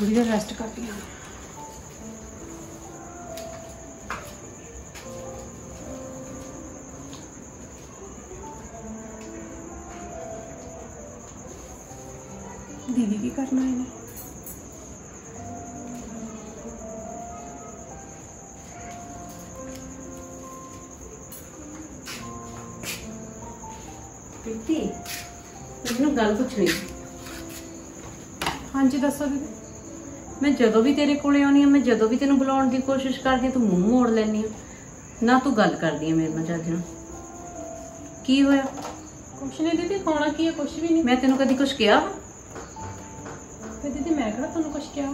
थोड़ी देर रेस्ट करती हूँ। दीदी की करना है ना। प्रीति मैनू गल पुछनी। हाँ जी दसो दीदी। मैं जदों भी तेरे कोले आउणी आ, मैं जदों भी तेनू बुलाउण दी कोशिश करदी तू मूँह मोड़ लैनी आ, ना तू गल करदी है मेरे नाल चज नाल। की होया? कुछ नहीं दीदी, होना की है? कुछ भी नहीं। मैं तेनू कदी कुछ कहा? फिर दीदी मैं कहड़ा तुहानू कुछ कहा?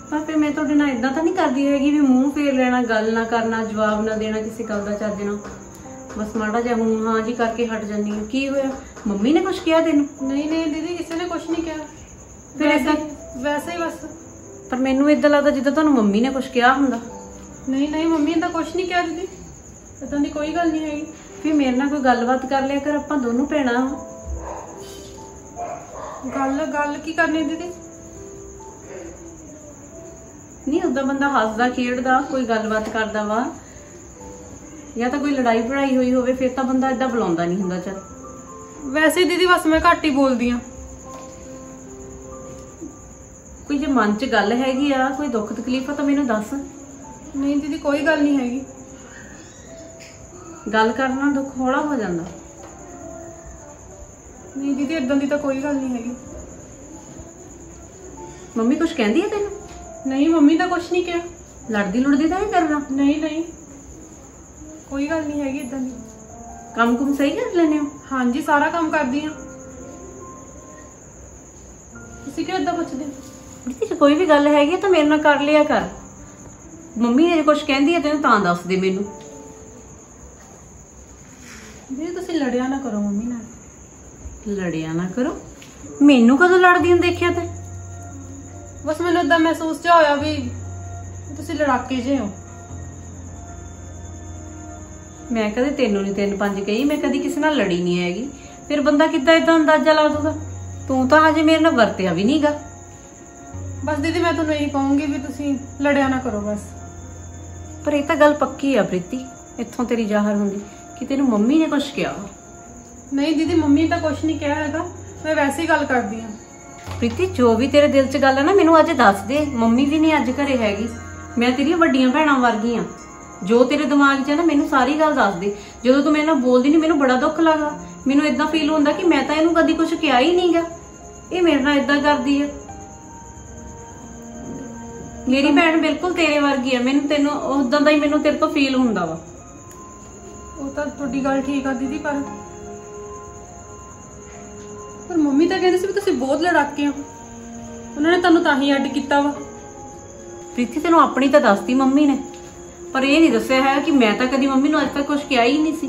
पर फिर मैं तुहाडे नाल इदां तां नहीं करदी हैगी भी मूँह फेर लेना, गल ना करना, जवाब ना देना किसी गल दा चज नाल। बस माड़ा जिहा हूँ हाँ जी करके हट जानी है। की होया? मम्मी ने कुछ कहा तेनू? नहीं नहीं दीदी, किसी ने कुछ नहीं कहा। फिर ऐसा वैसे ही बस। पर मैनू इदां लगदा जिद्दां तुहानू मम्मी ने कुछ कहा हुंदा। नहीं नहीं, मम्मी ने तो कुछ नहीं कहा दीदी, इदां दी कोई गल नहीं हैगी। फिर मेरे नाल कोई गलबात कर लिया कर, आपां दोनों भैणां। गल गल की करनी दीदी? नहीं उदा बंदा हसदा खेडदा कोई गलबात करदा वा, या तो कोई लड़ाई पढ़ाई हुई होवे फिर तो बंदा इदा बुलाउंदा नहीं हुंदा। चल वैसे ही दीदी बस मैं घट ही बोलदी हां। कोई जे मन च गल हैगी आ, कोई दुख तकलीफ आ तो मैनू दस। नहीं दीदी कोई गल नहीं हैगी। गल करना दुख हौला हो जांदा। नहीं दीदी इदां दी तो कोई गल नहीं हैगी। मम्मी कुछ कहंदी है तेनू? नहीं मम्मी तो कुछ नहीं कहा। लड़दी लुड़दी तो नहीं करना? नहीं नहीं कोई गल नहीं हैगी इदां दी। काम कुम सही कर लेने हो? हाँ जी सारा काम करदी हां। तुसीं क्यों इदां पुछदे हो? जे कोई भी गल हैगी तो मेरे नाल कर लिया कर। मम्मी ने कुछ कहंदी है तेनू तां दस दे मैनू। दीदी तुसीं लड़िया ना करो मम्मी नाल। लड़िया ना करो? मैनू कदों लड़दी हूं देखिया ते? बस मैनू इदां महसूस जा होया भी तुसीं लड़ाके जे हो। मैं कदे तेनू नहीं 3-5 कही, मैं कदी किसी नाल लड़ी नहीं हैगी। फिर बंदा किद्दां इदां अंदाजा ला दूगा? तू तो हजे मेरे नाल वरतिया भी नहीं गा। बस दीदी मैं तुहानू यही कहूंगी भी तुसीं लड़िया ना करो बस। पर ये तो गल पक्की आ प्रीति, इत्थों तेरी जाहिर हुंदी कि तेनू मम्मी ने कुछ कहा। नहीं दीदी मम्मी तो कुछ नहीं कहा हैगा, मैं वैसे ही गल करदी हां। प्रीति जो भी तेरे दिल च गल है ना मैनू अज दस दे। मम्मी भी नहीं अज घरे हैगी, मैं तेरियां वड्डियां भैणां वर्गी हां। जो तेरे दिमाग च है ना मैनू सारी गल दस दे। जो तू मेरे नाल बोलदी नहीं मैनू बड़ा दुख लगदा। मैनू इदां फील हुंदा कि मैं तां इहनू कदी कुछ कहा ही नहीं गा, ये मेरे नाल इदां करदी है। मेरी भैन बिल्कुल तेरे वर्गी है, मैनू तेनू उदां दा ही मैनू तेरे तो फील हुंदा वा। वो तो तुहाडी गल ठीक आ दीदी, पर मम्मी तो कहंदी सी भी तुसीं बहुत लड़ाके हो, उन्होंने तुहानू तां ही अड्ड कीता वा। प्रीति तेनू अपनी तो दसती मम्मी ने, पर ये नहीं दस्सिया है कि मैं तो कदी मम्मी नू अज तक कुछ कहा ही नहीं सी।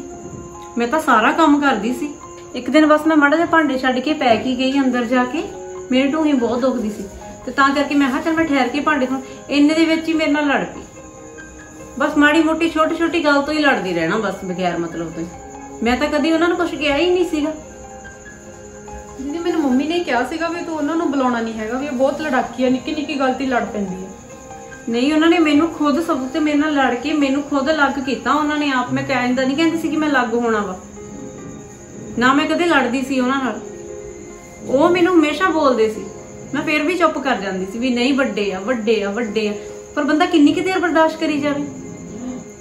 मैं तो सारा काम करदी सी। एक दिन बस मैं माड़ा जिहा भांडे छड्ड के पै के गई अंदर जाके, मेरी ढूंही बहुत दुखदी सी ते तां करके मैं कहा चल मैं ठहर के भांडे धो। इन्ने दे विच ही मेरे नाल लड़ पई। बस माड़ी मोटी छोटी छोटी गल तो ही लड़दी रहना बस बगैर मतलब तो ही। मैं तो कदी उन्होंने कुछ कहा ही नहीं सीगा। दीदी मैनू मम्मी ने कहा सीगा भी तू उन्होंने बुलाउणा नहीं हैगा, भी ये बहुत लड़ाकी है, निक्की निक्की गल ते लड़ पैंदी है। नहीं उन्होंने मैनू खुद सब ते मेरे नाल लड़ के मैनू खुद अलग किया। उन्होंने आप, मैं कहंदा नहीं कहंदी सी कि मैं अलग होना वा ना, मैं कदे लड़दी सी उन्हां नाल। वो मैनू हमेशा बोलदे सी, मैं फिर भी चुप कर जांदी सी भी नहीं वड्डे आ वड्डे आ वड्डे आ। पर बंदा किन्नी कि देर बर्दाश्त करी जावे।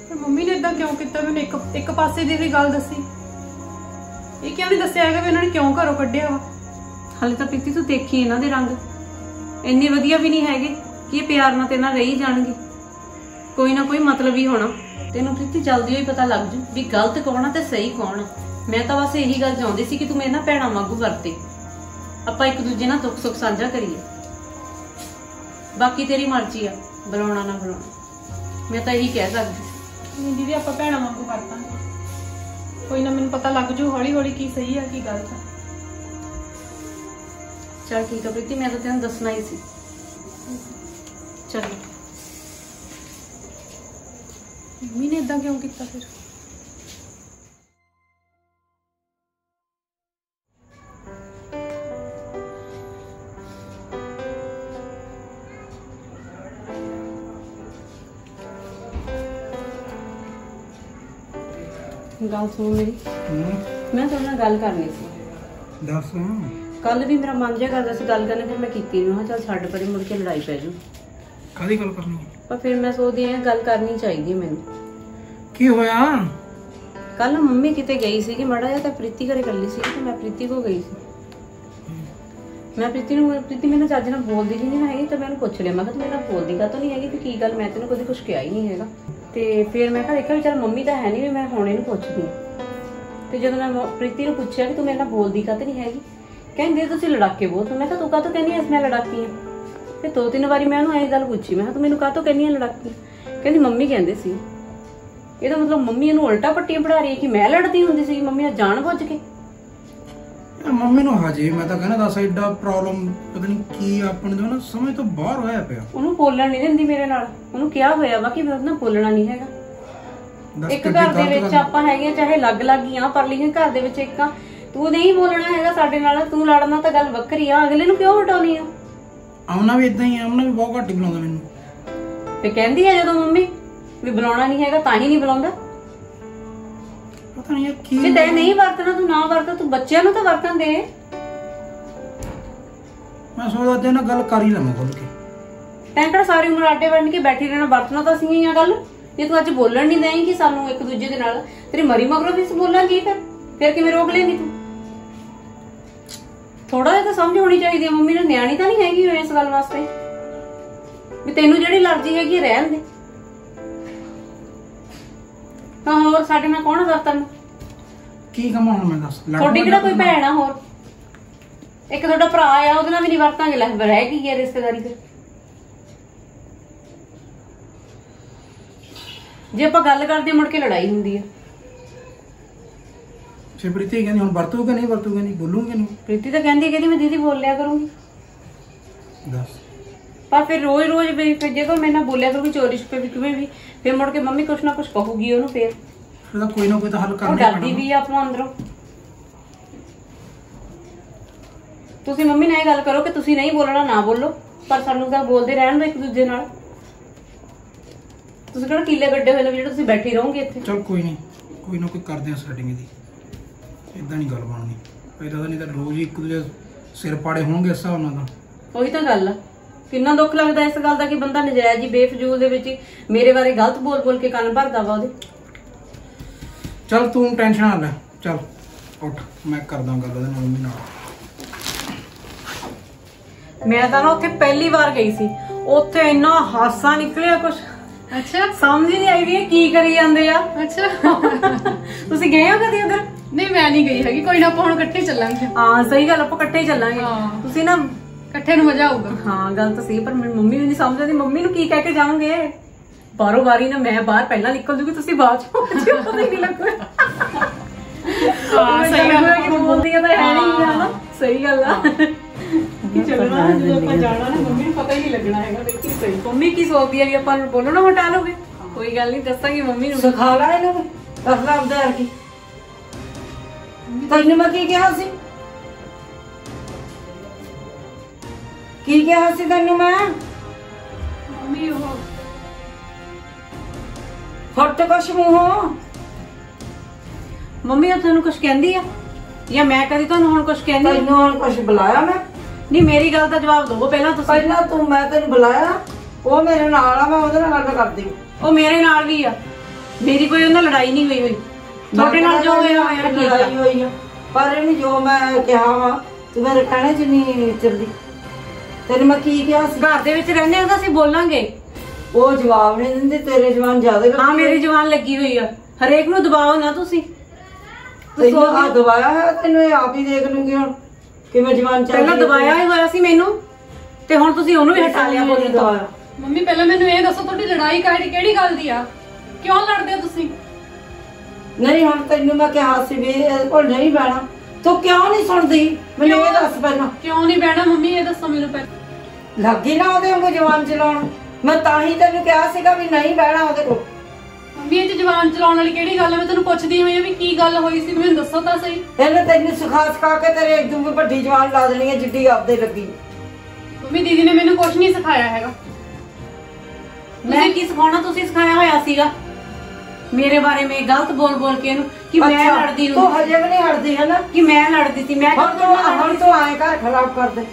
पर मम्मी ने इदां क्यों किया? मैनू एक पासे दी भी गल दसी, ये क्यों नहीं दस्सिया हैगा भी उन्होंने क्यों घरों कड्ढिया वा? हाले तो प्रीति तू देखी इन्हां दे रंग इन्ने वधिया भी नहीं हैगे कि ये प्यार नाल तेरे नाल रही जाणगे। कोई ना कोई मतलब ही होना। तेनू प्रीति जल्दी ही पता लग जू भी गलत कौन आ ते सही कौन आ। मैं तो बस यही गल चाहुंदी सी कि तू मेरे नाल भैणां वांगू वरते, आपां एक दूजे नाल दुख सुख साझा करिए। बाकी तेरी मर्जी आ बुलाउणा ना बुलाउणा, मैं तो यही कह सकदी। नहीं दीदी आपां भैणां वांगू वरतांगे, कोई ना मैनू पता लग जू हौली हौली की सही है की गलत है। चल ठीक है प्रीति, मैं तो तेन दसना ही सी। चल मम्मी ने इदां क्यों किया फिर? ਗੱਲ ਸੁਣ ਮੇਰੀ, ਮੈਂ ਤੁਹਾਡੇ ਨਾਲ ਗੱਲ ਕਰਨੀ ਸੀ। ਦੱਸ। ਕੱਲ ਵੀ ਮੇਰਾ ਮਨ ਜਿਹਾ ਕਰਦਾ ਸੀ ਗੱਲ ਕਰਨ, ਫਿਰ ਮੈਂ ਕੀਤੀ ਨਹੀਂ। ਮੈਂ ਕਿਹਾ ਚੱਲ ਛੱਡ ਪਰੇ, ਮੁੜ ਕੇ ਲੜਾਈ ਪੈ ਜੂ। ਕਾਹਦੀ ਗੱਲ ਕਰਨੀ? ਪਰ ਫਿਰ ਮੈਂ ਸੋਚਦੀ ਆ ਗੱਲ ਕਰਨੀ ਚਾਹੀਦੀ ਮੈਨੂੰ। ਕੀ ਹੋਇਆ? ਕੱਲ ਮੰਮੀ ਕਿਤੇ ਗਈ ਸੀਗੀ ਮਾੜਾ ਜਿਹਾ, ਤਾਂ ਪ੍ਰੀਤੀ ਘਰੇ ਇਕੱਲੀ ਸੀ ਤੇ ਮੈਂ ਪ੍ਰੀਤੀ ਕੋਲ ਗਈ ਸੀ। ਮੈਂ ਪ੍ਰੀਤੀ ਮੇਰੇ ਨਾਲ ਚੱਜ ਨਾਲ ਬੋਲਦੀ ਨਹੀਂ ਹੈਗੀ, ਤਾਂ ਮੈਂ ਉਹਨੂੰ ਪੁੱਛ ਲਿਆ, ਮੈਂ ਕਿਹਾ ਤੂੰ ਮੇਰੇ ਨਾਲ ਬੋਲਦੀ ਕਾਹਤੋਂ ਨਹੀਂ ਹੈਗੀ, ਤੇ ਕੀ ਗੱਲ, ਮੈਂ ਤੈਨੂੰ ਕਦੇ ਕੁਝ ਕਿਹਾ ਹੀ ਨਹੀਂ ਹੈਗਾ। ਤੇ ਫਿਰ ਮੈਂ ਕਿਹਾ ਦੇਖਿਆ ਵੀ ਚੱਲ ਮੰਮੀ ਤਾਂ ਹੈ ਨਹੀਂ, ਵੀ ਮੈਂ ਹੁਣ ਇਹਨੂੰ ਪੁੱਛਦੀ ਹਾਂ। ਤੇ ਜਦੋਂ ਮੈਂ ਪ੍ਰੀਤੀ ਨੂੰ ਪੁੱਛਿਆ ਕਿ ਤੂੰ ਮੇਰੇ ਨਾਲ ਬੋਲਦੀ ਕਾਹਤੇ ਨਹੀਂ ਹੈਗੀ, ਕਹਿੰਦੀ ਤੁਸੀਂ ਲੜਾਕੇ ਬਹੁਤ। ਮੈਂ ਕਿਹਾ ਤੂੰ ਕਾਹਤੋਂ ਕਹਿੰਦੀ ਐ ਮੈਂ ਲੜਾਕੀ ਹਾਂ? ਤੇ 2-3 ਵਾਰੀ ਮੈਂ ਉਹਨੂੰ ਇਹ ਗੱਲ ਪੁੱਛੀ, ਮੈਂ ਕਿਹਾ ਤੂੰ ਮੈਨੂੰ ਕਾਹਤੋਂ ਕਹਿੰਦੀ ਐ ਲੜਾਕੀ? ਕਹਿੰਦੀ ਮੰਮੀ ਕਹਿੰਦੇ ਸੀ। ਇਹਦਾ ਮਤਲਬ ਮੰਮੀ ਇਹਨੂੰ ਉਲਟਾ ਪੱਟੀਆਂ ਪੜਾ ਰਹੀ ਹੈ ਕਿ ਮੈਂ ਲੜਦੀ ਹੁੰਦੀ ਸੀ ਮੰਮੀ ਨਾਲ ਜਾਣ ਬੁੱਝ ਕੇ। ਮੰਮੀ ਨੂੰ ਹਜੇ ਮੈਂ ਤਾਂ ਕਹਿੰਦਾ ਦੱਸ ਐਡਾ ਪ੍ਰੋਬਲਮ ਪਤਾ ਨਹੀਂ ਕੀ ਆਪਣੇ ਤੋਂ ਨਾ ਸਮਝ ਤੋਂ ਬਾਹਰ ਹੋਇਆ ਪਿਆ। ਉਹਨੂੰ ਬੋਲਣ ਨਹੀਂ ਦਿੰਦੀ ਮੇਰੇ ਨਾਲ। ਉਹਨੂੰ ਕਿਹਾ ਹੋਇਆ ਵਾ ਕਿ ਮੇਰੇ ਨਾਲ ਬੋਲਣਾ ਨਹੀਂ ਹੈਗਾ। ਇੱਕ ਘਰ ਦੇ ਵਿੱਚ ਆਪਾਂ ਹੈਗੇ ਚਾਹੇ ਅਲੱਗ-ਅਲੱਗ ਹੀ ਆ, ਪਰ ਲੇਕਿਨ ਘਰ ਦੇ ਵਿੱਚ ਇੱਕ ਆ, ਤੂੰ ਨਹੀਂ ਬੋਲਣਾ ਹੈਗਾ ਸਾਡੇ ਨਾਲ, ਤੂੰ ਲੜਨਾ ਤਾਂ ਗੱਲ ਵੱਖਰੀ ਆ, ਅਗਲੇ ਨੂੰ ਕਿਉਂ ਹਟਾਉਣੀ ਆ? ਆਉਣਾ ਵੀ ਇਦਾਂ ਹੀ ਆ, ਆਉਣਾ ਵੀ ਬਹੁਤ ਘੱਟ ਹੀ ਬੁਲਾਉਂਦਾ ਮੈਨੂੰ। ਤੇ ਕਹਿੰਦੀ ਆ ਜਦੋਂ ਮੰਮੀ ਵੀ ਬੁਲਾਉਣਾ ਨਹੀਂ ਹੈਗਾ ਤਾਂ ਹੀ ਨਹੀਂ ਬੁਲਾਉਂਦਾ। ਪਤਾ ਨਹੀਂ ਕੀ ਜੇ ਤੈਂ ਨਹੀਂ ਵਰਤਣਾ ਤੂੰ ਨਾ ਵਰਤ, ਤੂੰ ਬੱਚਿਆਂ ਨੂੰ ਤਾਂ ਵਰਤਣ ਦੇ। ਮੈਂ ਸੋਚਦਾ ਤੇ ਨਾ ਗੱਲ ਕਰ ਹੀ ਲਵਾਂ ਖੁੱਲ ਕੇ। ਤੈਂ ਕਿਹੜਾ ਸਾਰੀ ਉਮਰ ਆਟੇ ਵੰਡ ਕੇ ਬੈਠੀ ਰਹਿਣਾ, ਵਰਤਣਾ ਤਾਂ ਅਸੀਂ ਹੀ ਆ ਗੱਲ। ਜੇ ਤੂੰ ਅੱਜ ਬੋਲਣ ਨਹੀਂ ਦੇਂਗੀ ਸਾਨੂੰ ਇੱਕ ਦੂਜੇ ਦੇ ਨਾਲ, ਤੇਰੀ ਮਰੀ ਮਗਰੋਂ ਵੀ ਬੋਲਾਂਗੀ, ਫਿਰ ਕਿਵੇਂ ਰੋਕ ਲੇਂਗੀ ਤੂੰ? ਥੋੜਾ ਜਿਹਾ ਤਾਂ ਸਮਝ ਹੋਣੀ ਚਾਹੀਦੀ ਹੈ। ਮੰਮੀ ਨੂੰ ਨਿਆਣੀ ਤਾਂ ਨਹੀਂ ਹੈਗੀ ਇਸ ਗੱਲ ਵਾਸਤੇ ਵੀ ਤੈਨੂੰ ਜਿਹੜੀ ਅਲਰਜੀ ਹੈਗੀ ਰਹਿਣ ਦੇ। ਤਾਂ ਹੋਰ ਸਾਡੇ ਨਾਲ ਕੌਣ ਵਰਤਣ? ਕੀ ਕਮਾਂ ਹੁਣ ਮੈਂ ਦੱਸ? ਤੁਹਾਡੀ ਕਿਹੜਾ ਕੋਈ ਭੈਣ ਆ? ਹੋਰ ਇੱਕ ਤੁਹਾਡਾ ਭਰਾ ਆ, ਉਹਦੇ ਨਾਲ ਵੀ ਨਹੀਂ ਵਰਤਾਂਗੇ, ਲੈ ਰਹਿ ਗਈ ਹੈ ਰਿਸ਼ਤੇਦਾਰੀ। ਫਿਰ ਜੇ ਆਪਾਂ ਗੱਲ ਕਰਦੇ ਮੁੜ ਕੇ ਲੜਾਈ ਹੁੰਦੀ ਹੈ। ਜੇ ਪ੍ਰੀਤੀ ਕਹਿੰਦੀ ਹੁਣ ਵਰਤੂਗੇ ਨਹੀਂ, ਵਰਤੂਗੇ ਨਹੀਂ, ਬੋਲੂਗੇ ਨਹੀਂ। ਪ੍ਰੀਤੀ ਤਾਂ ਕਹਿੰਦੀ ਮੈਂ ਦੀਦੀ ਬੋਲਿਆ ਕਰੂੰਗੀ। ਦੱਸ। ਪਰ ਫਿਰ ਰੋਜ਼ ਵੀ ਫਿਰ ਜੇ ਕੋਈ ਮੇਰੇ ਨਾਲ ਬੋਲਿਆ ਕਰੂਗੀ ਚੋਰੀ ਛੁਪੇ ਵੀ ਕਿਵੇਂ ਵੀ, ਫਿਰ ਮੁੜ ਕੇ ਮੰਮੀ ਕੁਛ ਨਾ ਕੁਛ ਕਹੂਗੀ ਉਹਨੂੰ। ਫਿਰ ਤਾਂ ਕੋਈ ਨਾ ਕੋਈ ਤਾਂ ਹੱਲ ਕਰਨਾ ਹੀ ਪੈਣਾ। ਡਰਦੀ ਵੀ ਆ ਆਪਾਂ ਅੰਦਰੋਂ। ਤੁਸੀਂ ਮੰਮੀ ਨਾਲ ਇਹ ਗੱਲ ਕਰੋ ਕਿ ਤੁਸੀਂ ਨਹੀਂ ਬੋਲਣਾ, ਨਾ ਬੋਲੋ, ਪਰ ਸਾਨੂੰ ਤਾਂ ਬੋਲਦੇ ਰਹਿਣ ਦੋ ਇੱਕ ਦੂਜੇ ਨਾਲ। ਤੁਸੀਂ ਕਿਹੜਾ ਕੀਲੇ ਗੱਡੇ ਹੋਏ ਨੇ ਜਿਹੜੇ ਤੁਸੀਂ ਬੈਠੀ ਰਹੋਗੇ ਇੱਥੇ? ਚਲ ਕੋਈ ਨਹੀਂ, ਕੋਈ ਨਾ ਕੋਈ ਕਰਦੇ ਆ ਸੈਟਿੰਗ ਦੀ। ਇਦਾਂ ਨਹੀਂ ਗੱਲ ਬਣਨੀ। ਪਹਿਲਾਂ ਤਾਂ ਨਹੀਂ ਤਾਂ ਰੋਜ਼ ਹੀ ਇੱਕ ਦੂਜੇ ਸਿਰ ਪਾੜੇ ਹੋਣਗੇ ਇਸ ਹਿਸਾਬ ਨਾਲ ਤਾਂ। ਉਹੀ ਤਾਂ ਗੱਲ ਆ। ਕਿੰਨਾ ਦੁੱਖ ਲੱਗਦਾ ਇਸ ਗੱਲ ਦਾ ਕਿ ਬੰਦਾ ਨਜਾਇਜ਼ ਹੀ ਬੇਫਜ਼ੂਲ ਦੇ ਵਿੱਚ ਮੇਰੇ ਬਾਰੇ ਗਲਤ ਬੋਲ ਕੇ ਕੰਨ ਭਰਦਾ ਵਾ ਉਹਦੇ। ਚਲ ਤੂੰ ਟੈਨਸ਼ਨ ਨਾ ਲੈ, ਚਲ ਉੱਠ, ਮੈਂ ਕਰਦਾ ਗੱਲ ਉਹਦੇ ਨਾਲ, ਮੰਮੀ ਨਾਲ। ਮੈਂ ਤਾਂ ਨਾ ਉੱਥੇ ਪਹਿਲੀ ਵਾਰ ਗਈ ਸੀ, ਉੱਥੇ ਇੰਨਾ ਹਾਸਾ ਨਿਕਲਿਆ ਕੁਛ। ਅੱਛਾ, ਸਮਝ ਨਹੀਂ ਆਈ ਵੀ ਇਹ ਕੀ ਕਰੀ ਜਾਂਦੇ ਆ। ਅੱਛਾ ਤੁਸੀਂ ਗਏ ਹੋ ਕਦੀ ਉਧਰ? ਨਹੀਂ ਮੈਂ ਨਹੀਂ ਗਈ ਹੈਗੀ। ਕੋਈ ਨਾ ਆਪਾਂ ਹੁਣ ਇਕੱਠੇ ਚੱਲਾਂਗੇ। ਹਾਂ ਸਹੀ ਗੱਲ, ਆਪਾਂ ਇਕੱਠੇ ਹੀ ਚੱਲਾਂਗੇ। ਤੁਸੀਂ ਨਾ ਇਕੱਠੇ ਨੂੰ ਮਜ਼ਾ ਆਊਗਾ। ਹਾਂ ਗੱਲ ਤਾਂ ਸਹੀ, ਪਰ ਮੇਰੀ ਮੰਮੀ ਵੀ ਨਹੀਂ ਸਮਝਦੀ। ਮੰਮੀ ਨੂੰ ਕੀ ਕਹਿ ਕੇ ਜਾਓਗੇ? ਬਾਰੋ ਬਾਰੀ ਨਾ ਮੈਂ ਬਾਹਰ ਪਹਿਲਾਂ ਨਿਕਲ ਜੂਗੀ, ਤੁਸੀਂ ਬਾਅਦ ਚ ਪਤਾ ਹੀ ਨਹੀਂ ਲੱਗੂਗਾ। ਹਾਂ ਸਹੀ ਗੱਲ ਹੈ, ਬੋਲਦੀ ਆ ਤਾਂ ਹੈ ਨਹੀਂ ਆ। ਸਹੀ ਗੱਲ ਆ। ਚੱਲਣਾ ਜਦੋਂ ਆਪਾਂ ਜਾਣਾ ਨਾ, ਮੰਮੀ ਨੂੰ ਪਤਾ ਹੀ ਨਹੀਂ ਲੱਗਣਾ ਹੈਗਾ। ਦੇਖੀ ਸਹੀ ਮੰਮੀ ਕੀ ਸੋਚਦੀ ਆ ਵੀ ਆਪਾਂ ਨੂੰ ਬੋਲੋ ਨਾ ਹਟਾ ਲੋਗੇ। ਕੋਈ ਗੱਲ ਨਹੀਂ, ਦੱਸਾਂਗੀ ਮੰਮੀ ਨੂੰ। ਸਿਖਾ ਲੈ ਇਹਨੂੰ ਕਰਨਾ ਆਪਦਾ ਯਾਰ। ਕੀ ਤੈਨੂੰ ਮੈਂ ਕੀ ਕਿਹਾ ਸੀ? ਕੀ ਕਿਹਾ ਸੀ ਤੈਨੂੰ ਮੈਂ? ਮੰਮੀ ਉਹ ਫੁੱਟ ਕੁਛ ਮੂੰਹੋਂ। ਮੰਮੀ ਉਹ ਤੁਹਾਨੂੰ ਕੁਝ ਕਹਿੰਦੀ ਆ ਜਾਂ ਮੈਂ ਕਦੀ ਤੁਹਾਨੂੰ ਹੁਣ ਕੁਝ ਕਹਿੰਦੀ? ਤੈਨੂੰ ਹੁਣ ਕੁਛ ਬੁਲਾਇਆ ਮੈਂ? ਨਹੀਂ ਮੇਰੀ ਗੱਲ ਦਾ ਜਵਾਬ ਦਿਓ ਪਹਿਲਾਂ ਤੁਸੀਂ। ਪਹਿਲਾਂ ਮੈਂ ਤੈਨੂੰ ਬੁਲਾਇਆ? ਉਹ ਮੇਰੇ ਨਾਲ ਆ, ਮੈਂ ਉਹਦੇ ਨਾਲ ਗੱਲ ਕਰਦੀ। ਉਹ ਮੇਰੇ ਨਾਲ ਵੀ ਆ, ਮੇਰੀ ਕੋਈ ਉਹਨਾਂ ਲੜਾਈ ਨਹੀਂ ਹੋਈ। ਤੁਹਾਡੇ ਨਾਲ ਜੋ ਹੋਇਆ ਹੋਇਆ ਲੜਾਈ ਹੋਈ ਆ, ਪਰ ਇਹਨੂੰ ਜੋ ਮੈਂ ਕਿਹਾ ਵਾ ਤੂੰ ਮੇਰੇ ਕਹਿਣੇ ਚ ਨਹੀਂ ਚਲਦੀ। ਤੈਨੂੰ ਮੈਂ ਕੀ ਕਿਹਾ ਸੀ? ਘਰ ਦੇ ਵਿੱਚ ਰਹਿੰਦੇ ਹਾਂ ਤਾਂ ਅਸੀਂ ਬੋਲਾਂਗੇ। ਉਹ ਜਵਾਬ ਨਹੀਂ ਦਿੰਦੀ, ਤੇਰੇ ਜਵਾਨ ਜ਼ਿਆਦਾ। ਹਾਂ ਮੇਰੀ ਜਵਾਨ ਲੱਗੀ ਹੋਈ ਆ। ਹਰੇਕ ਨੂੰ ਦਬਾਓ ਨਾ ਤੁਸੀਂ। ਤੈਨੂੰ ਆ ਦਬਾਇਆ ਹੈ, ਤੈਨੂੰ ਇਹ ਆਪ ਹੀ ਦੇਖ ਲੂੰਗੀ ਹੁਣ ਕਿਵੇਂ ਜਵਾਨ ਚੱਲ। ਪਹਿਲਾਂ ਦਬਾਇਆ ਹੀ ਹੋਇਆ ਸੀ ਮੈਨੂੰ, ਤੇ ਹੁਣ ਤੁਸੀਂ ਉਹਨੂੰ ਵੀ ਹਟਾ ਲਿਆ ਬੋਲਣ ਤੋਂ। ਮੰਮੀ ਪਹਿਲਾਂ ਮੈਨੂੰ ਇਹ ਦੱਸੋ, ਤੁਹਾਡੀ ਲੜਾਈ ਕਿਹੜੀ ਗੱਲ ਦੀ ਆ? ਕਿਉਂ ਲੜਦੇ ਹੋ ਤੁਸੀਂ? ਨਹੀਂ ਹੁਣ ਤੈਨੂੰ ਮੈਂ ਕਿਹਾ ਸੀ ਵੀ ਇਹਦੇ ਕੋਲ ਨਹੀਂ ਬਹਿਣਾ, ਤੂੰ ਕਿਉਂ ਨਹੀਂ ਸੁਣਦੀ? ਮੈਨੂੰ ਇਹ ਦੱਸ ਪਹਿਲਾਂ। ਕਿਉਂ ਨਹੀਂ ਬਹਿਣਾ ਮੰਮੀ, ਇਹ ਦੱਸੋ ਮੈਨੂੰ ਪਹਿਲਾਂ। ਲੱਗੀ ਨਾ ਉਹਦੇ ਵਾਂਗੂ ਜਵਾਨ ਚਲਾਉਣ। ਮੈਂ ਤਾਂ ਹੀ ਤੈਨੂੰ ਕਿਹਾ ਸੀਗਾ ਵੀ ਨਹੀਂ ਬਹਿਣਾ ਉਹਦੇ ਕੋਲ। ਮੰਮੀ ਇਹ 'ਚ ਜਵਾਨ ਚਲਾਉਣ ਵਾਲੀ ਕਿਹੜੀ ਗੱਲ ਹੈ? ਮੈਂ ਤੈਨੂੰ ਪੁੱਛਦੀ ਹੋਈ ਆ ਵੀ ਕੀ ਗੱਲ ਹੋਈ ਸੀ, ਮੈਨੂੰ ਦੱਸੋ ਤਾਂ ਸਹੀ। ਇਹਨੇ ਤੈਨੂੰ ਸਿਖਾ ਕੇ ਤੇਰੇ ਇਦੋਂ ਵੀ ਵੱਡੀ ਜਵਾਨ ਲਾ ਦੇਣੀ ਹੈ ਜਿੱਡੀ ਆਪਦੇ ਲੱਗੀ। ਮੰਮੀ ਦੀਦੀ ਨੇ ਮੈਨੂੰ ਕੁਝ ਨਹੀਂ ਸਿਖਾਇਆ ਹੈਗਾ। ਮੈਂ ਕੀ ਸਿਖਾਉਣਾ? ਤੁਸੀਂ ਸਿਖਾਇਆ ਹੋਇਆ ਸੀਗਾ। ਮੇਰੇ ਬਾਰੇ में गलत बोल बोल के ਇਹਨੂੰ कि मैं अच्छा, लड़दी तू हूं हजे भी नहीं हटती है ना। कि मैं लड़दी थी मैं हम तो आए घर खराब कर दे।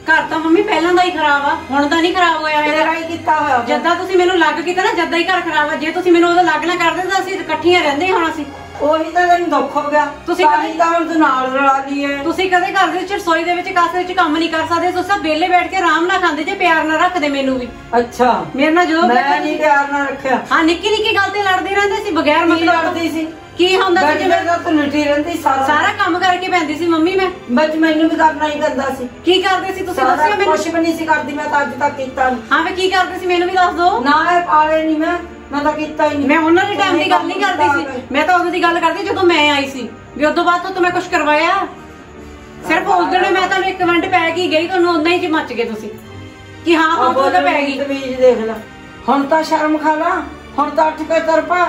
ਘਰ ਤਾਂ ਮੰਮੀ ਪਹਿਲਾਂ ਦਾ ਹੀ ਖਰਾਬ ਆ, ਹੁਣ ਤਾਂ ਨਹੀਂ ਖਰਾਬ ਹੋਇਆ तेरा ਹੈਗਾ। ही किता है ਜਦਾਂ ਤੁਸੀਂ ਮੈਨੂੰ ਲੱਗ ਕੀਤਾ ਨਾ ਜਦਾਂ ਹੀ ਘਰ ਖਰਾਬ ਆ। ਜੇ ਤੁਸੀਂ ਮੈਨੂੰ ਉਹਦਾ ਲੱਗ ਨਾ ਕਰਦੇ ਤਾਂ ਅਸੀਂ ਇਕੱਠੀਆਂ ਰਹਿੰਦੇ ਹੁਣ ਅਸੀਂ। ਉਹੀ ਤਾਂ ਤੈਨੂੰ ਦੁੱਖ ਹੋ ਗਿਆ। ਤੁਸੀਂ ਤਾਂ ਹੀ ਤਾਂ ਹੁਣ ਤੂੰ ਨਾਲ ਰਲਾ ਲਈ ਹੈ। ਤੁਸੀਂ ਕਦੇ ਘਰ ਦੇ ਵਿੱਚ ਰਸੋਈ ਦੇ ਵਿੱਚ ਕਾਸੇ ਵਿੱਚ ਕੰਮ ਨਹੀਂ ਕਰ ਸਕਦੇ। ਤੁਸੀਂ ਸਭ ਵਿਹਲੇ ਬੈਠ ਕੇ ਆਰਾਮ ਨਾਲ ਖਾਂਦੇ ਜੇ ਪਿਆਰ ਨਾਲ ਰੱਖਦੇ ਮੈਨੂੰ ਵੀ। ਅੱਛਾ ਮੇਰੇ ਨਾਲ ਜਦੋਂ ਮੈਂ ਨਹੀਂ ਪਿਆਰ ਨਾਲ ਰੱਖਿਆ। ਹਾਂ ਨਿੱਕੀ ਨਿੱਕੀ ਗੱਲ ਤੇ ਲੜਦੇ ਰਹਿੰਦੇ ਸੀ ਬਗੈਰ ਕੀ ਮਤਲਬ ਲੜਦੀ ਸੀ? ਕੀ ਹੁੰਦਾ ਸੀ ਜਿਵੇਂ ਜਿਵੇਂ ਤੂੰ ਲੁੱਟੀ ਰਹਿੰਦੀ ਸਾਰਾ ਸਾਰਾ ਕੰਮ ਕਰਕੇ ਪੈਂਦੀ ਸੀ ਮੰਮੀ ਮੈਂ। ਬੱਚ ਮੈਨੂੰ ਵੀ ਕਰਨਾ ਹੀ ਪੈਂਦਾ ਸੀ। ਕੀ ਕਰਦੇ ਸੀ ਤੁਸੀਂ ਸਾਰਾ ਦੱਸਿਓ ਮੈਨੂੰ। ਕੁਛ ਵੀ ਨਹੀਂ ਸੀ ਕਰਦੀ ਮੈਂ ਤਾਂ ਅੱਜ ਤੱਕ ਕੀਤਾ ਨਹੀਂ। ਹਾਂ ਵੇ ਕੀ ਕਰਦੇ ਸੀ ਮੈਨੂੰ ਵੀ ਦੱਸ ਦਿਓ। ਨਾ ਇਹ ਪਾਲੇ ਨਹੀਂ ਮੈਂ ਤਾਂ ਕੀਤਾ ਹੀ ਨਹੀਂ। ਮੈਂ ਉਹਨਾਂ ਦੇ ਟਾਈਮ ਦੀ ਗੱਲ ਨਹੀਂ ਕਰਦੀ ਸੀ, ਮੈਂ ਤਾਂ ਉਦੋਂ ਦੀ ਗੱਲ ਕਰਦੀ ਜਦੋਂ ਮੈਂ ਆਈ ਸੀ। ਵੀ ਉਦੋਂ ਬਾਅਦ ਤੋਂ ਮੈਂ ਕੁਝ ਕਰਵਾਇਆ ਸਿਰਫ ਉਸ ਦਿਨ ਮੈਂ ਤੁਹਾਨੂੰ ਇੱਕ ਮਿੰਟ ਪੈ ਕੇ ਗਈ, ਤੁਹਾਨੂੰ ਉਦਾਂ ਹੀ ਚ ਮੱਚ ਗਏ ਤੁਸੀਂ ਕਿ ਹਾਂ ਹੁਣ ਤੋਂ ਪੈ ਗਈ। ਤਮੀਜ਼ ਦੇਖ ਲੈ। ਹੁਣ ਤਾਂ ਸ਼ਰਮ ਖਾ ਲਾ। ਹੁਣ ਤਾਂ ਉੱਠ ਕੇ ਤਰਪਾ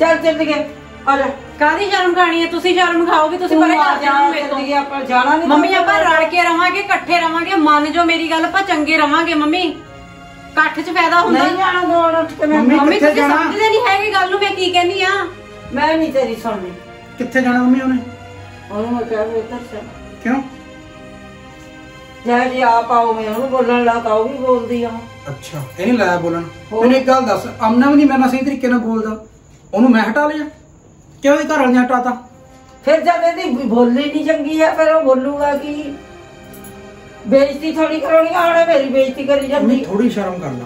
ਚੱਲ ਗਏ ਆ ਜਾ। ਕਾਹਦੀ ਸ਼ਰਮ ਖਾਣੀ ਹੈ? ਤੁਸੀਂ ਸ਼ਰਮ ਖਾਓ ਵੀ ਤੁਸੀਂ ਪਰੇ ਕਰ ਜਾਓ ਮੇਰੇ ਤੋਂ। ਆਪਾਂ ਜਾਣਾ ਨਹੀਂ ਮੰਮੀ ਆਪਾਂ ਰਲ ਕੇ ਰਵਾਂਗੇ, ਇਕੱਠੇ ਰਵਾਂਗੇ, ਮੰਨ ਜੋ ਮੇਰੀ ਗੱਲ, ਆਪਾਂ ਚੰਗੇ ਰਵਾਂਗੇ ਮੰਮੀ। ਇਕੱਠ 'ਚ ਫਾਇਦਾ ਹੁੰਦਾ। ਨਹੀਂ ਜਾਣਾ ਦੋੜ ਉੱਠ ਕੇ ਮੰਮੀ ਮੰਮੀ ਕਿੱਥੇ ਤੁਸੀਂ ਜਾਣਾ? ਸਮਝਦੇ ਨਹੀਂ ਹੈਗੇ ਗੱਲ ਨੂੰ ਮੈਂ ਕੀ ਕਹਿੰਦੀ ਆ। ਮੈਂ ਨਹੀਂ ਤੇਰੀ ਸੁਣਨੀ। ਕਿੱਥੇ ਜਾਣਾ ਮੰਮੀ ਉਹਨੇ? ਉਹਨੂੰ ਮੈਂ ਕਿਹਾ ਵੀ ਇੱਧਰ ਚੱਲ। ਕਿਉਂ? ਜੇ ਆਪ ਆਓ ਮੈਂ ਉਹਨੂੰ ਬੋਲਣ ਲਾ ਤਾਂ ਉਹ ਵੀ ਬੋਲਦੀ ਆ। ਅੱਛਾ ਇਹ ਨਹੀਂ ਲਾਇਆ ਬੋਲਣ। ਮੈਨੂੰ ਇੱਕ ਗੱਲ ਦੱਸ, ਅਮਨਾ ਵੀ ਨਹੀਂ ਮੇਰੇ ਨਾਲ ਸਹੀ ਤਰੀਕੇ ਨਾਲ ਬੋਲਦਾ, ਉਹਨੂੰ ਮੈਂ ਹਟਾ ਲਿਆ? ਕਿਉਂ ਇਹ ਘਰ ਵਾਲੇ ਨੇ ਹਟਾਤਾ? ਫਿਰ ਜਦ ਇਹਦੀ ਬੋਲੀ ਨਹੀਂ ਚੰਗੀ ਹੈ ਫਿਰ ਉਹ ਬੋਲੂਗਾ ਕਿ ਬੇਇੱਜ਼ਤੀ ਥੋੜੀ ਕਰਾਉਣੀ ਆ। ਉਹਨੇ ਮੇਰੀ ਬੇਇੱਜ਼ਤੀ ਕਰੀ ਜਾਂਦੀ। ਥੋੜੀ ਸ਼ਰਮ ਕਰ ਲਾ।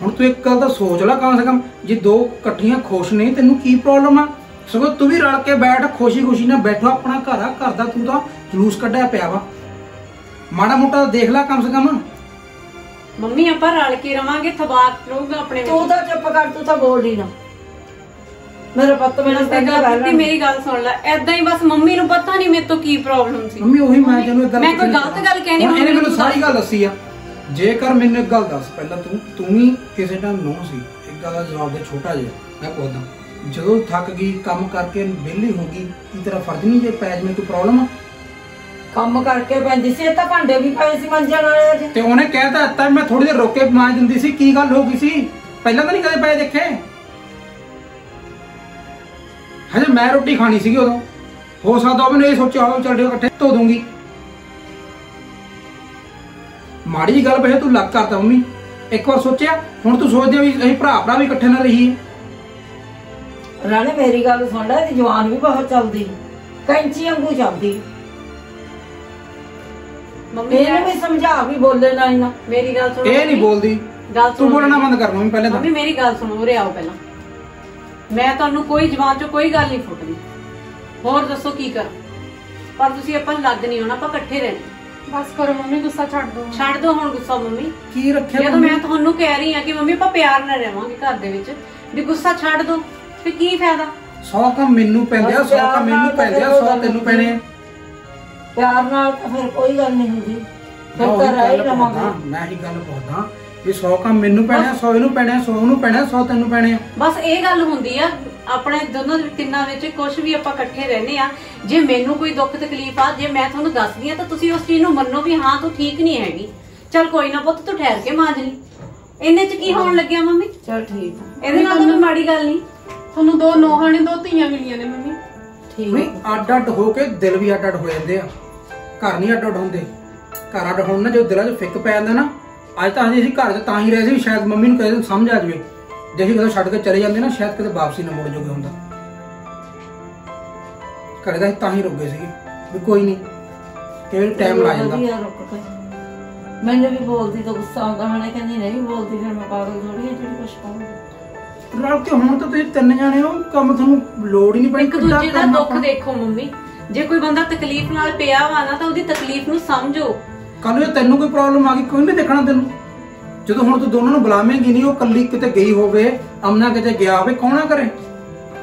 ਹੁਣ ਤੂੰ ਇੱਕ ਗੱਲ ਤਾਂ ਸੋਚ ਲੈ ਕਮ ਸੇ ਕਮ, ਜੇ ਦੋ ਇਕੱਠੀਆਂ ਖੁਸ਼ ਨੇ ਤੈਨੂੰ ਕੀ ਪ੍ਰੋਬਲਮ ਆ? ਸਗੋਂ ਤੂੰ ਵੀ ਰਲ ਕੇ ਬੈਠ, ਖੁਸ਼ੀ ਖੁਸ਼ੀ ਨਾਲ ਬੈਠੋ। ਆਪਣਾ ਘਰ ਆ, ਘਰ ਦਾ ਤੂੰ ਤਾਂ ਜਲੂਸ ਕੱਢਿਆ ਪਿਆ ਵਾ। ਮਾੜਾ ਮੋਟਾ ਦੇਖ ਲੈ ਕਮ ਸੇ ਕਮ। ਮੰਮੀ ਆਪਾਂ ਰਲ ਕੇ ਰਵਾਂਗੇ, ਤਬਾਕ ਰਹੂਗਾ ਆਪਣੇ ਵਿੱਚ। ਤੂੰ ਤਾਂ ਚੁੱਪ ਕਰ, ਤੂੰ ਤਾਂ ਬੋਲ ਹੀ ਨਾ। ਮੇਰਾ ਪੁੱਤ ਮੈਨੂੰ ਤੇ ਮੇਰੀ ਗੱਲ ਸੁਣ ਲੈ, ਐਦਾਂ ਹੀ ਬਸ ਮੰਮੀ ਨੂੰ ਪਤਾ ਨਹੀਂ ਮੇਰੇ ਤੋਂ ਕੀ ਪ੍ਰੋਬਲਮ ਸੀ। ਮੰਮੀ ਉਹੀ ਮੈਂ ਤੈਨੂੰ ਇੱਕ ਗੱਲ ਮੈਂ ਕੋਈ ਗਲਤ ਗੱਲ ਕਹਿਣੀ ਹੁਣ ਇਹਨੇ ਮੈਨੂੰ ਸਾਰੀ ਗੱਲ ਦੱਸੀ ਆ। ਜੇਕਰ ਮੈਨੂੰ ਇੱਕ ਗੱਲ ਦੱਸ, ਪਹਿਲਾਂ ਤੂੰ ਵੀ ਕਿਸੇ ਟਾਈਮ ਨੋ ਸੀ। ਇੱਕ ਗੱਲ ਦਾ ਜਵਾਬ ਦੇ ਛੋਟਾ ਜਿਹਾ ਮੈਂ ਪੁੱਛਦਾ, ਜਦੋਂ ਥੱਕ ਗਈ ਕੰਮ ਕਰਕੇ ਵਿਹਲੀ ਹੋ ਗਈ, ਕੀ ਤੇਰਾ ਫਰਜ਼ ਨਹੀਂ ਜੇ ਪੈ ਜਾਵੇ ਕੋਈ ਪ੍ਰੋਬਲਮ ਆ? ਕੰਮ ਕਰਕੇ ਪੈਂਦੀ ਸੀ। ਇਹ ਤਾਂ ਭਾਂਡੇ ਵੀ ਪਏ ਸੀ ਮੰਜਣ ਵਾਲੇ ਅੱਜ। ਤੇ ਉਹਨੇ ਕਹਿਤਾ ਤਾਂ ਮੈਂ ਥੋੜੀ ਦੇਰ ਰੋਕ ਕੇ ਮਾਂਜ ਦਿੰਦੀ ਸੀ। ਕੀ ਗੱਲ ਹੋ ਗਈ ਸੀ? ਪਹਿਲਾਂ ਤਾਂ ਨਹੀਂ ਕਦੇ ਪਏ ਦੇਖੇ। ਹਜੇ ਮੈਂ ਰੋਟੀ ਖਾਣੀ ਸੀਗੀ ਉਦੋਂ। ਹੋ ਸਕਦਾ ਉਹ ਮੈਨੂੰ ਇਹ ਸੋਚਿਆ ਹੋਵੇ ਚੱਲ ਇਕੱਠੇ ਧੋ ਦੂੰਗੀ। ਮਾੜੀ ਗੱਲ ਪਏ ਤੂੰ ਲੱਗ ਕਰਤਾ ਮੰਮੀ। ਇੱਕ ਵਾਰ ਸੋਚਿਆ? ਹੁਣ ਤੂੰ ਸੋਚਦੇ ਵੀ ਅਸੀਂ ਭਰਾ ਵੀ ਇਕੱਠੇ ਨਾ ਰਹੀਏ। ਰਾਣੇ ਮੇਰੀ ਗੱਲ ਸੁਣ ਲੈ, ਇਹਦੀ ਜਵਾਨ ਵੀ ਬਹੁਤ ਚੱਲਦੀ, ਕੈਂਚੀ ਵਾਂਗੂ ਚੱਲਦੀ। ਮੰਮੀ ਇਹਨੂੰ ਵੀ ਸਮਝਾ ਵੀ ਬੋਲੇ ਨਾ ਇਹਨਾਂ। ਮੇਰੀ ਗੱਲ ਸੁਣੋ। ਇਹ ਨਹੀਂ ਬੋਲਦੀ। ਗੱਲ ਤੂੰ ਬੋਲਣਾ ਬੰਦ ਕਰ ਮੰਮੀ ਪਹਿਲੇ ਤਾਂ। ਮੰਮੀ ਮੇਰੀ ਗੱਲ ਸੁਣੋ, ਉਰੇ ਆਓ ਪਹਿਲਾਂ। ਮੈਂ ਤੁਹਾਨੂੰ ਕੋਈ ਜ਼ਬਾਨ 'ਚੋਂ ਕੋਈ ਗੱਲ ਨਹੀਂ ਫੁੱਟਦੀ। ਹੋਰ ਦੱਸੋ ਕੀ ਕਰ। ਪਰ ਤੁਸੀਂ ਆਪਾਂ ਲੱਗ ਨਹੀਂ ਹੋਣਾ, ਆਪਾਂ ਇਕੱਠੇ ਰਹਿਣਾ। ਬਸ ਕਰੋ ਮੰਮੀ, ਗੁੱਸਾ ਛੱਡ ਦਿਓ। ਛੱਡ ਦਿਓ ਹੁਣ ਗੁੱਸਾ ਮੰਮੀ। ਕੀ ਰੱਖਿਆ ਜਦੋਂ ਮੈਂ ਤੁਹਾਨੂੰ ਕਹਿ ਰਹੀ ਹਾਂ ਕਿ ਮੰਮੀ ਆਪਾਂ ਪਿਆਰ ਨਾਲ ਰਹਾਂਗੇ ਘਰ ਦੇ ਵਿੱਚ, ਵੀ ਗੁੱਸਾ ਛੱਡ ਦਿਓ, ਤੇ ਕੀ ਫਾਇਦਾ? 100 ਕੰਮ ਮੈਨੂੰ ਪੈਂਦੇ ਆ, 100 ਕੰਮ ਮੈਨੂੰ ਪੈਂਦੇ ਆ, 100 ਤੈਨੂੰ ਪੈਣੇ ਆ। ਪਿਆਰ ਨਾਲ ਤਾਂ ਫਿਰ ਕੋਈ ਗੱਲ ਨਹੀਂ ਹੁੰਦੀ। ਫਿਰ ਤਾਂ ਰਹਿ ਹੀ ਰਵਾਂਗੇ। ਮੈਂ ਹੀ ਗੱਲ ਪੁੱਛਦਾ ਵੀ 100 ਕੰਮ ਮੈਨੂੰ ਪੈਣੇ ਆ, 100 ਇਹਨੂੰ ਪੈਣੇ ਆ, 100 ਉਹਨੂੰ ਪੈਣੇ ਆ, 100 ਤੈਨੂੰ ਪੈਣੇ ਆ। ਬਸ ਇਹ ਗੱਲ ਹੁੰਦੀ ਆ ਆਪਣੇ ਦੋਨੋਂ ਤਿੰਨਾਂ ਵਿੱਚ। ਕੁਝ ਵੀ ਆਪਾਂ ਇਕੱਠੇ ਰਹਿੰਦੇ ਆ। ਜੇ ਮੈਨੂੰ ਕੋਈ ਦੁੱਖ ਤਕਲੀਫ ਆ, ਜੇ ਮੈਂ ਤੁਹਾਨੂੰ ਦੱਸਦੀ ਆ ਤਾਂ ਤੁਸੀਂ ਉਸ ਚੀਜ਼ ਨੂੰ ਮੰਨੋ ਵੀ ਹਾਂ ਤੂੰ ਠੀਕ ਨਹੀਂ ਹੈਗੀ। ਚੱਲ ਕੋਈ ਨਾ ਪੁੱਤ, ਤੂੰ ਠਹਿਰ ਕੇ ਮਾਂਜ ਲਈ। ਇੰਨੇ ਚ ਕੀ ਹੋਣ ਲੱਗਿਆ ਮੰਮੀ? ਚਲ ਠੀਕ ਆ। ਇਹਦੇ ਨਾਲ ਤਾਂ ਕੋਈ ਮਾੜੀ ਗੱਲ ਨਹੀਂ। ਤੁਹਾਨੂੰ ਦੋ ਨੋਹਾਂ ਨੇ, ਦੋ ਧੀਆਂ ਮਿਲੀਆਂ ਨੇ ਮੰਮੀ। ਠੀਕ ਨਹੀਂ ਅੱਡ ਅੱਡ ਹੋ ਕੇ ਦਿਲ ਵੀ ਅੱਡ ਅੱਡ ਹੋ ਜਾਂਦੇ ਆ। ਘਰ ਨਹੀਂ ਅੱਡ ਅੱਡ ਹੁੰਦੇ। ਘਰ ਅੱਡ ਹੋਣ ਨਾ ਜੋ ਦਿਲਾਂ 'ਚ ਫਿੱਕ ਪੈ ਜਾਂਦਾ ਨਾ। ਅੱਜ ਤਾਂ ਅਸੀਂ ਘਰ 'ਚ ਤਾਂ ਹੀ ਰਹੇ ਸੀ, ਸ਼ਾਇਦ ਮੰਮੀ ਨੂੰ ਕਦੇ ਸਮਝ ਆ ਜਾਵੇ। ਜੇ ਅਸੀਂ ਕਦੇ ਛੱਡ ਕੇ ਚਲੇ ਜਾਂਦੇ ਨਾ, ਸ਼ਾਇਦ ਕਿਤੇ ਵਾਪਸੀ ਨਾ ਮੁੜ ਜੋਗੇ ਹੁੰਦਾ। ਘਰੇ ਦਾ ਤਾਂ ਹੀ ਰੁਕ ਗਏ ਸੀਗੇ ਵੀ ਕੋਈ ਨਹੀਂ, ਕਿਹੜੇ ਟਾਈਮ ਲਾ ਜਾਂਦਾ। ਮੈਨੂੰ ਵੀ ਬੋਲਦੀ ਤਾਂ ਗੁੱਸਾ ਆਉਂਦਾ। ਹਣੇ ਕਹਿੰਦੀ ਨਹੀਂ ਬੋਲਦੀ, ਫਿਰ ਮੈਂ ਪਾਗਲ ਥੋੜੀ ਜਿਹੜੀ ਕੁਛ ਕਹੂੰਗੀ। ਰਲ ਕੇ ਹੁਣ ਤਾਂ ਤੁਸੀਂ ਤਿੰਨ ਜਾਣੇ ਹੋ, ਕੰਮ ਤੁਹਾਨੂੰ ਲੋੜ ਹੀ ਨਹੀਂ ਪੈਣੀ। ਇੱਕ ਦੂਜੇ ਦਾ ਦੁੱਖ ਦੇਖੋ ਮੰਮੀ। ਜੇ ਕੋਈ ਬੰਦਾ ਤਕਲੀਫ ਨਾਲ ਪਿਆ ਵਾ ਨਾ ਤਾਂ ਉਹਦੀ ਤਕਲੀਫ ਨੂੰ ਸਮਝੋ। ਕੱਲ ਜੇ ਤੈਨੂੰ ਕੋਈ ਪ੍ਰੋਬਲਮ ਆ ਗਈ, ਕੋਈ ਨਹੀਂ ਦੇਖਣਾ ਤੈਨੂੰ। ਜਦੋਂ ਹੁਣ ਤੂੰ ਦੋਨਾਂ ਨੂੰ ਬੁਲਾਵੇਂਗੀ ਨਹੀਂ, ਉਹ ਕੱਲੀ ਕਿਤੇ ਗਈ ਹੋਵੇ, ਅਮਨਾ ਕਿਤੇ ਗਿਆ ਹੋਵੇ, ਕੌਣਾ ਕਰੇ?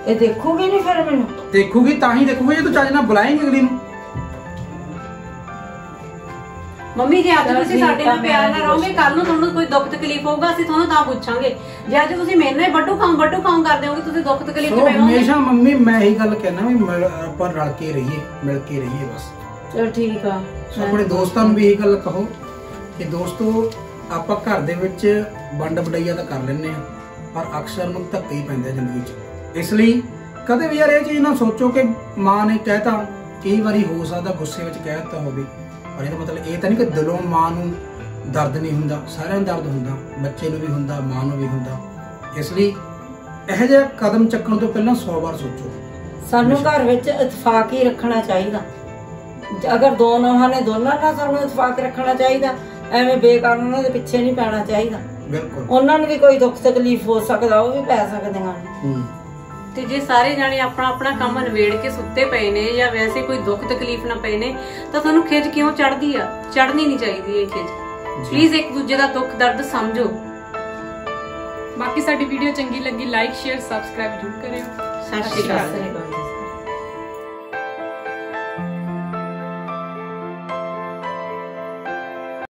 ਇਹ ਦੇਖੂਗੀ ਨਹੀਂ ਫਿਰ ਮੈਨੂੰ? ਦੇਖੂਗੀ ਤਾਂ ਹੀ ਦੇਖੂਗੀ ਜੇ ਤੂੰ ਚੱਜ ਨਾਲ ਬੁਲਾਏਂਗੀ ਅਗਲੀ ਨੂੰ। ਮੰਮੀ ਜੇ ਅੱਜ ਤੁਸੀਂ ਸਾਡੇ ਨਾਲ ਪਿਆਰ ਨਾਲ ਰਹੋਗੇ, ਕੱਲ ਨੂੰ ਤੁਹਾਨੂੰ ਕੋਈ ਦੁੱਖ ਤਕਲੀਫ ਹੋਊਗਾ, ਅਸੀਂ ਤੁਹਾਨੂੰ ਤਾਂ ਪੁੱਛਾਂਗੇ। ਜੇ ਅੱਜ ਤੁਸੀਂ ਮੇਰੇ ਨਾਲ ਵੱਡੂ ਖਾਂ ਕਰਦੇ ਹੋਗੇ, ਤੁਸੀਂ ਦੁੱਖ ਤਕਲੀਫ ਚ ਪੈਣੋਗੇ। ਹਮੇਸ਼ਾ ਮੰਮੀ ਮੈਂ ਇਹੀ ਗੱਲ ਕਹਿਣਾ ਵੀ ਆਪਾਂ ਰਲ ਕੇ ਰਹੀਏ, ਮਿਲ ਕੇ ਰਹੀਏ ਬਸ। ਚਲ ਠੀਕ ਆ। ਆਪਣੇ ਦੋਸਤਾਂ ਨੂੰ ਵੀ ਇਹ ਗੱਲ ਕਹੋ ਕਿ ਦੋਸਤੋ ਆਪਾਂ ਘਰ ਦੇ ਵਿੱਚ ਵੰਡ ਵਡਈਆ ਤਾਂ ਕਰ ਲੈਂਦੇ ਆ, ਪਰ ਅਕਸਰ ਨੂੰ ਧੱਕੇ ਹੀ ਪੈਂਦੇ ਜ਼ਿੰਦਗੀ 'ਚ। ਇਸ ਲਈ ਕਦੇ ਵੀ ਯਾਰ ਇਹ ਚੀਜ਼ ਨਾ ਸੋਚੋ ਕਿ ਮਾਂ ਨੇ ਕਹਿਤਾ, ਕਈ ਵਾਰੀ ਹੋ ਸਕਦਾ ਗੁੱਸੇ ਵਿੱਚ ਕਹਿ ਦਿੱਤਾ ਹੋਵੇ, ਪਰ ਇਹਦਾ ਮਤਲਬ ਇਹ ਤਾਂ ਨਹੀਂ ਕਿ ਦਿਲੋਂ ਮਾਂ ਨੂੰ ਦਰਦ ਨਹੀਂ ਹੁੰਦਾ। ਸਾਰਿਆਂ ਨੂੰ ਦਰਦ ਹੁੰਦਾ, ਬੱਚੇ ਨੂੰ ਵੀ ਹੁੰਦਾ, ਮਾਂ ਨੂੰ ਵੀ ਹੁੰਦਾ। ਇਸ ਲਈ ਇਹੋ ਜਿਹਾ ਕਦਮ ਚੱਕਣ ਤੋਂ ਪਹਿਲਾਂ 100 ਵਾਰ ਸੋਚੋ। ਸਾਨੂੰ ਘਰ ਵਿੱਚ ਇਤਫਾਕ ਹੀ ਰੱਖਣਾ ਚਾਹੀਦਾ। ਅਗਰ ਦੋ ਨੌਹਾਂ ਨੇ ਦੋਨਾਂ ਨਾਲ ਸਾਨੂੰ ਇਤਫਾਕ ਰੱਖਣਾ ਚਾਹੀਦਾ, ਐਵੇਂ ਬੇਕਾਰ ਉਹਨਾਂ ਦੇ ਪਿੱਛੇ ਨਹੀਂ ਪੈਣਾ ਚਾਹੀਦਾ। ਬਿਲਕੁਲ। ਉਹਨਾਂ ਨੂੰ ਵੀ ਕੋਈ ਦੁੱਖ ਤਕਲੀਫ ਹੋ ਸਕਦਾ, ਉਹ ਵੀ ਪੈ ਸਕਦੀਆਂ ਨੇ। ਤੇ ਜੇ ਸਾਰੇ ਜਾਣੇ ਆਪਣਾ ਆਪਣਾ ਕੰਮ ਨਿਬੇੜ ਕੇ ਸੁੱਤੇ ਪਏ ਨੇ ਜਾਂ ਵੈਸੇ ਕੋਈ ਦੁੱਖ ਤਕਲੀਫ ਨਾ ਪਏ ਨੇ, ਤਾਂ ਤੁਹਾਨੂੰ ਖਿਜ ਕਿਉਂ ਚੜਦੀ ਆ? ਚੜਨੀ ਨਹੀਂ ਚਾਹੀਦੀ ਇਹ ਖਿਜ। ਪਲੀਜ਼ ਇੱਕ ਦੂਜੇ ਦਾ ਦੁੱਖ ਦਰਦ ਸਮਝੋ। ਬਾਕੀ ਸਾਡੀ ਵੀਡੀਓ ਚੰਗੀ ਲੱਗੀ, ਲਾਈਕ ਸ਼ੇਅਰ ਸਬਸਕ੍ਰਾਈਬ ਜ਼ਰੂਰ ਕਰਿਓ। ਸਤਿ ਸ਼੍ਰੀ ਅਕਾਲ।